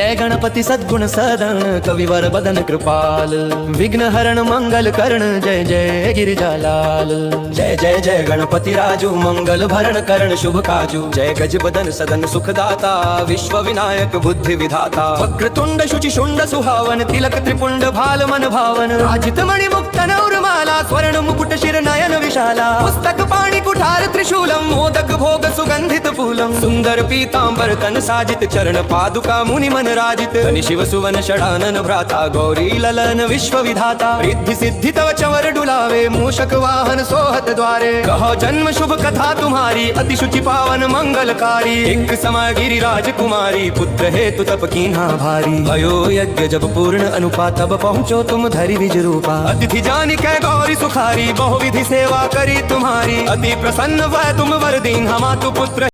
जय गणपति सद्गुण सदन कविवर बदन कृपाल विघ्न हरण मंगल कर्ण जय जय गिरिजालाल। जय जय जय गणपति राजू मंगल भरण करण शुभ काजू जय गज बदन सदन सुखदाता विश्व विनायक बुद्धि विधाता। वक्रतुंड शुचि शुंड सुहावन तिलक त्रिपुंड भाल मन भावन राजित मणि मुक्त नौरमाला स्वर्ण मुकुट शिर नयन विशाला। पुस्तक पाणि कुठार त्रिशूलम मोदक भोग सुगंधित फूलम सुंदर पीतांबर तन साजित चरण पादुका मुनि मन राजित। धनि शिव सुवन षडानन भ्राता गौरी ललन विश्व विधाता। रिद्धि सिद्धि तव चवर डुलावे मूषक वाहन सोहत द्वारे। कहो जन्म शुभ कथा तुम्हारी अति शुचि पावन मंगलकारी। एक समय गिरिराज कुमारी पुत्र हेतु तप कीन्हा भारी। भयो यज्ञ जब पूर्ण अनुपा तब पहुँचो तुम धरि विज रूपा। अतिथि जानि कै गौरी सुखारी बहुविधि सेवा करी तुम्हारी। अति प्रसन्न वह तुम वर दीन हमा तु पुत्र